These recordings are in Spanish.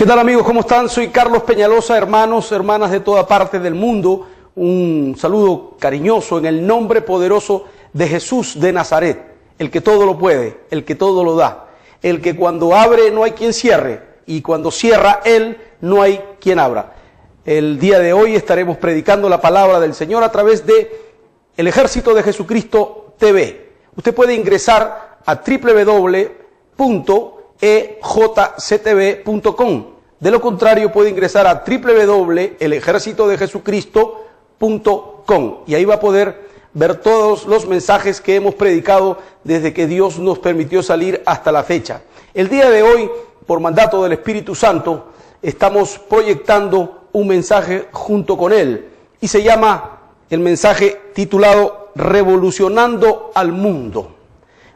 ¿Qué tal, amigos? ¿Cómo están? Soy Carlos Peñalosa, hermanos, hermanas de toda parte del mundo. Un saludo cariñoso en el nombre poderoso de Jesús de Nazaret, el que todo lo puede, el que todo lo da, el que cuando abre no hay quien cierre y cuando cierra Él no hay quien abra. El día de hoy estaremos predicando la palabra del Señor a través de El Ejército de Jesucristo TV. Usted puede ingresar a www.ejctv.com. De lo contrario, puede ingresar a www.elejercitodejesucristo.com y ahí va a poder ver todos los mensajes que hemos predicado desde que Dios nos permitió salir hasta la fecha. El día de hoy, por mandato del Espíritu Santo, estamos proyectando un mensaje junto con Él y se llama el mensaje titulado Revolucionando al Mundo.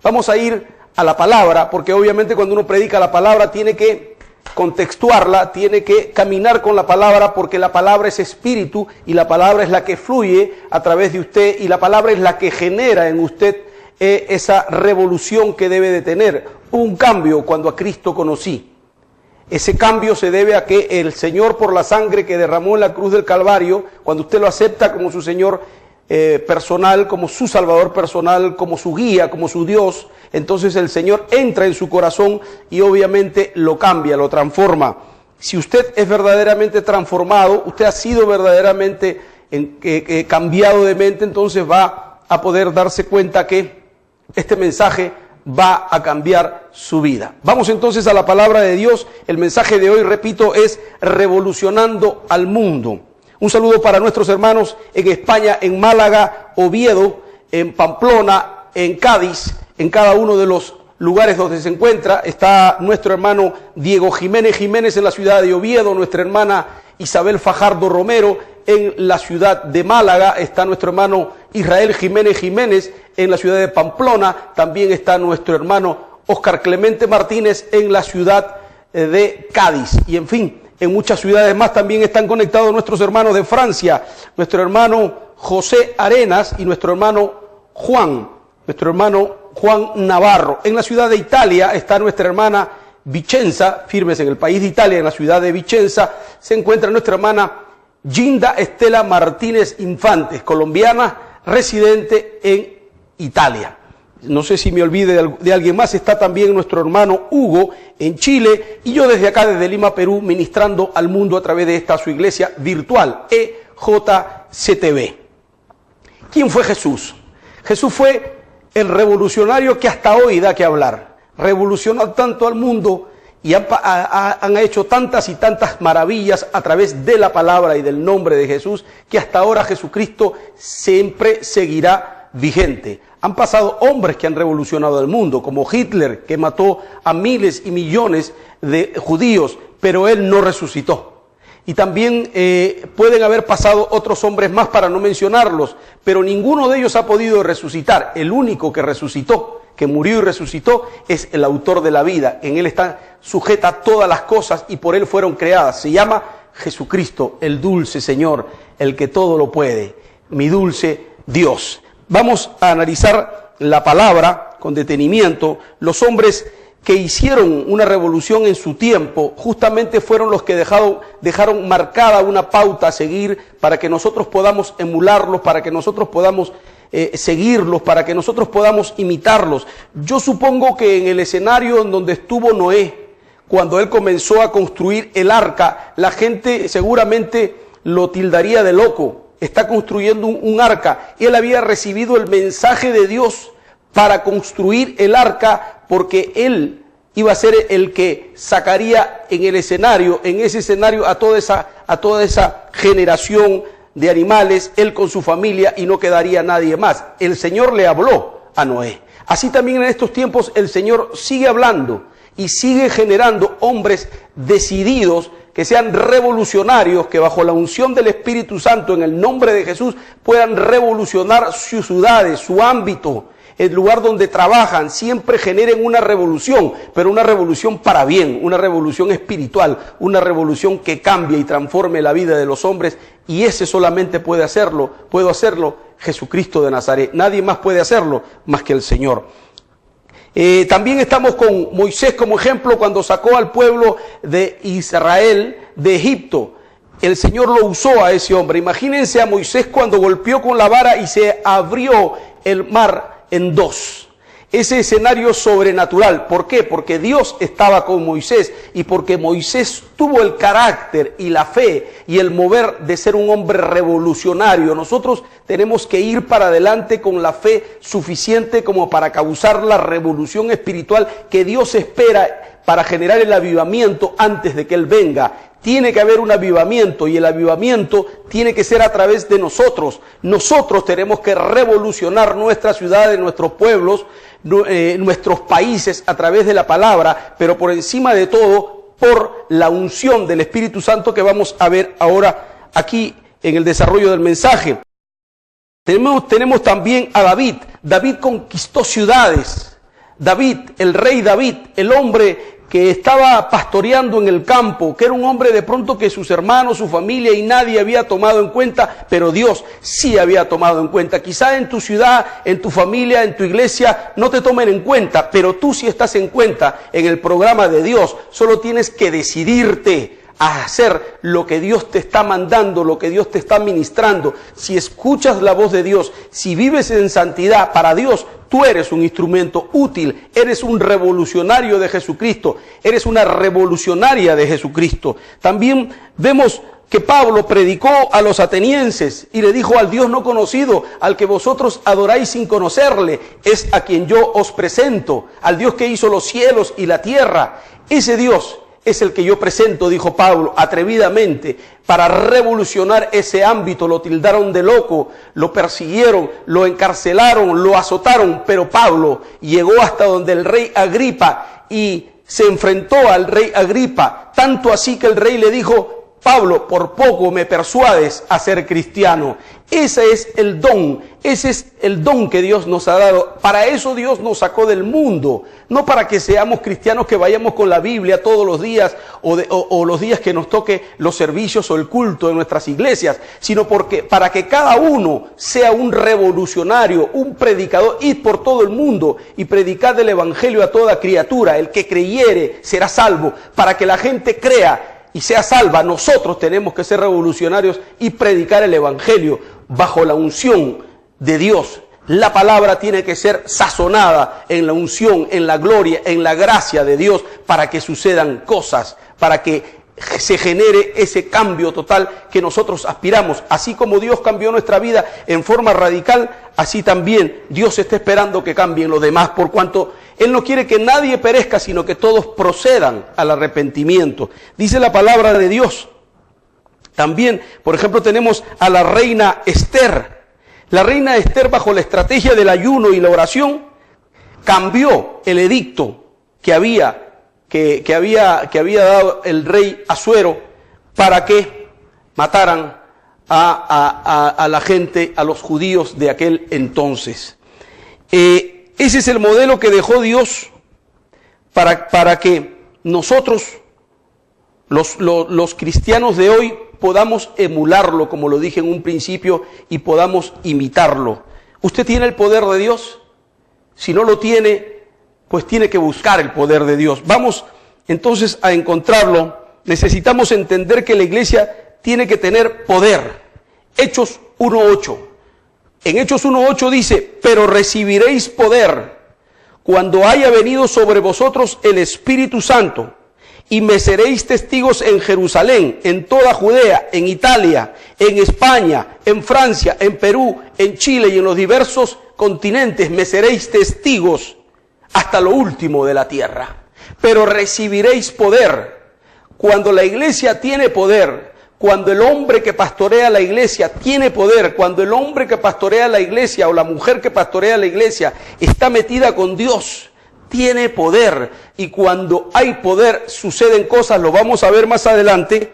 Vamos a ir a la palabra, porque obviamente cuando uno predica la palabra tiene que contextuarla, tiene que caminar con la palabra, porque la palabra es espíritu y la palabra es la que fluye a través de usted y la palabra es la que genera en usted esa revolución que debe de tener. Un cambio cuando a Cristo conocí. Ese cambio se debe a que el Señor, por la sangre que derramó en la cruz del Calvario, cuando usted lo acepta como su Señor personal, como su Salvador personal, como su guía, como su Dios, entonces el Señor entra en su corazón y obviamente lo cambia, lo transforma. Si usted es verdaderamente transformado, usted ha sido verdaderamente cambiado de mente, entonces va a poder darse cuenta que este mensaje va a cambiar su vida. Vamos entonces a la palabra de Dios. El mensaje de hoy, repito, es revolucionando al mundo. Un saludo para nuestros hermanos en España, en Málaga, Oviedo, en Pamplona, en Cádiz, en cada uno de los lugares donde se encuentra. Está nuestro hermano Diego Jiménez en la ciudad de Oviedo, nuestra hermana Isabel Fajardo Romero en la ciudad de Málaga, está nuestro hermano Israel Jiménez en la ciudad de Pamplona, también está nuestro hermano Óscar Clemente Martínez en la ciudad de Cádiz, y en fin, en muchas ciudades más también están conectados nuestros hermanos de Francia, nuestro hermano José Arenas y nuestro hermano Juan Navarro. En la ciudad de Italia está nuestra hermana Vicenza, firmes en el país de Italia, en la ciudad de Vicenza, se encuentra nuestra hermana Ginda Estela Martínez Infantes, colombiana, residente en Italia. No sé si me olvide de alguien más, está también nuestro hermano Hugo en Chile y yo desde acá, desde Lima, Perú, ministrando al mundo a través de esta su iglesia virtual, EJCTV. ¿Quién fue Jesús? Jesús fue el revolucionario que hasta hoy da que hablar. Revolucionó tanto al mundo y han hecho tantas y tantas maravillas a través de la palabra y del nombre de Jesús, que hasta ahora Jesucristo siempre seguirá vigente. Han pasado hombres que han revolucionado el mundo, como Hitler, que mató a miles y millones de judíos, pero él no resucitó. Y también pueden haber pasado otros hombres más para no mencionarlos, pero ninguno de ellos ha podido resucitar. El único que resucitó, que murió y resucitó, es el autor de la vida. En él están sujetas todas las cosas y por él fueron creadas. Se llama Jesucristo, el dulce Señor, el que todo lo puede, mi dulce Dios. Vamos a analizar la palabra con detenimiento. Los hombres que hicieron una revolución en su tiempo, justamente fueron los que dejaron marcada una pauta a seguir para que nosotros podamos emularlos, para que nosotros podamos seguirlos, para que nosotros podamos imitarlos. Yo supongo que en el escenario en donde estuvo Noé, cuando él comenzó a construir el arca, la gente seguramente lo tildaría de loco. Está construyendo un arca, y él había recibido el mensaje de Dios para construir el arca, porque él iba a ser el que sacaría en ese escenario a toda esa generación de animales, él con su familia, y no quedaría nadie más. El Señor le habló a Noé. Así también en estos tiempos el Señor sigue hablando y sigue generando hombres decididos, que sean revolucionarios, que bajo la unción del Espíritu Santo, en el nombre de Jesús, puedan revolucionar sus ciudades, su ámbito, el lugar donde trabajan, siempre generen una revolución, pero una revolución para bien, una revolución espiritual, una revolución que cambie y transforme la vida de los hombres, y ese solamente puedo hacerlo Jesucristo de Nazaret. Nadie más puede hacerlo más que el Señor. También estamos con Moisés como ejemplo cuando sacó al pueblo de Israel de Egipto. El Señor lo usó a ese hombre. Imagínense a Moisés cuando golpeó con la vara y se abrió el mar en dos. Ese escenario sobrenatural. ¿Por qué? Porque Dios estaba con Moisés y porque Moisés tuvo el carácter y la fe y el mover de ser un hombre revolucionario. Nosotros tenemos que ir para adelante con la fe suficiente como para causar la revolución espiritual que Dios espera para generar el avivamiento antes de que Él venga. Tiene que haber un avivamiento y el avivamiento tiene que ser a través de nosotros. Nosotros tenemos que revolucionar nuestras ciudades, nuestros pueblos, nuestros países a través de la palabra, pero por encima de todo por la unción del Espíritu Santo que vamos a ver ahora aquí en el desarrollo del mensaje. Tenemos también a David. David conquistó ciudades. David, el rey David, el hombre que estaba pastoreando en el campo, que era un hombre de pronto que sus hermanos, su familia y nadie había tomado en cuenta, pero Dios sí había tomado en cuenta. Quizá en tu ciudad, en tu familia, en tu iglesia no te tomen en cuenta, pero tú sí estás en cuenta en el programa de Dios. Solo tienes que decidirte a hacer lo que Dios te está mandando, lo que Dios te está ministrando. Si escuchas la voz de Dios, si vives en santidad para Dios, tú eres un instrumento útil, eres un revolucionario de Jesucristo, eres una revolucionaria de Jesucristo. También vemos que Pablo predicó a los atenienses y le dijo: al Dios no conocido, al que vosotros adoráis sin conocerle, es a quien yo os presento, al Dios que hizo los cielos y la tierra. Ese Dios es el que yo presento, dijo Pablo, atrevidamente, para revolucionar ese ámbito. Lo tildaron de loco, lo persiguieron, lo encarcelaron, lo azotaron, pero Pablo llegó hasta donde el rey Agripa y se enfrentó al rey Agripa, tanto así que el rey le dijo: Pablo, por poco me persuades a ser cristiano. Ese es el don que Dios nos ha dado. Para eso Dios nos sacó del mundo, no para que seamos cristianos que vayamos con la Biblia todos los días o los días que nos toque los servicios o el culto en nuestras iglesias, sino para que cada uno sea un revolucionario, un predicador. Id por todo el mundo y predicad el evangelio a toda criatura. El que creyere será salvo. Para que la gente crea y sea salva, nosotros tenemos que ser revolucionarios y predicar el evangelio bajo la unción de Dios. La palabra tiene que ser sazonada en la unción, en la gloria, en la gracia de Dios, para que sucedan cosas, para que se genere ese cambio total que nosotros aspiramos. Así como Dios cambió nuestra vida en forma radical, así también Dios está esperando que cambien los demás, por cuanto Él no quiere que nadie perezca, sino que todos procedan al arrepentimiento. Dice la palabra de Dios. También, por ejemplo, tenemos a la reina Esther. La reina Esther, bajo la estrategia del ayuno y la oración, cambió el edicto que había dado el rey Asuero para que mataran a la gente, a los judíos de aquel entonces. Ese es el modelo que dejó Dios para que nosotros, los cristianos de hoy, podamos emularlo, como lo dije en un principio, y podamos imitarlo. ¿Usted tiene el poder de Dios? Si no lo tiene, pues tiene que buscar el poder de Dios. Vamos entonces a encontrarlo. Necesitamos entender que la iglesia tiene que tener poder. Hechos 1:8. En Hechos 1:8 dice: pero recibiréis poder cuando haya venido sobre vosotros el Espíritu Santo, y me seréis testigos en Jerusalén, en toda Judea, en Italia, en España, en Francia, en Perú, en Chile y en los diversos continentes. Me seréis testigos hasta lo último de la tierra. Pero recibiréis poder. Cuando la iglesia tiene poder, cuando el hombre que pastorea la iglesia tiene poder, cuando el hombre que pastorea la iglesia o la mujer que pastorea la iglesia está metida con Dios, tiene poder. Y cuando hay poder suceden cosas. Lo vamos a ver más adelante,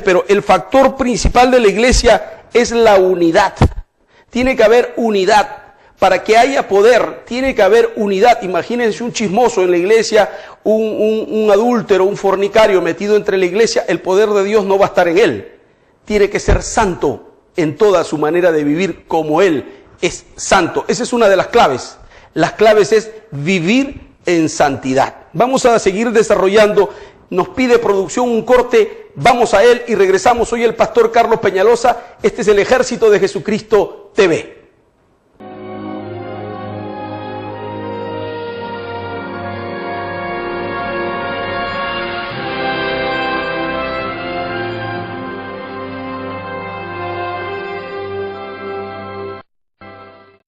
pero el factor principal de la iglesia es la unidad. Tiene que haber unidad. Para que haya poder, tiene que haber unidad. Imagínense un chismoso en la iglesia, un adúltero, un fornicario metido entre la iglesia, el poder de Dios no va a estar en él. Tiene que ser santo en toda su manera de vivir, como Él es santo. Esa es una de las claves. Las claves es vivir en santidad. Vamos a seguir desarrollando. Nos pide producción un corte, vamos a él y regresamos. Soy el pastor Carlos Peñalosa, este es el Ejército de Jesucristo TV.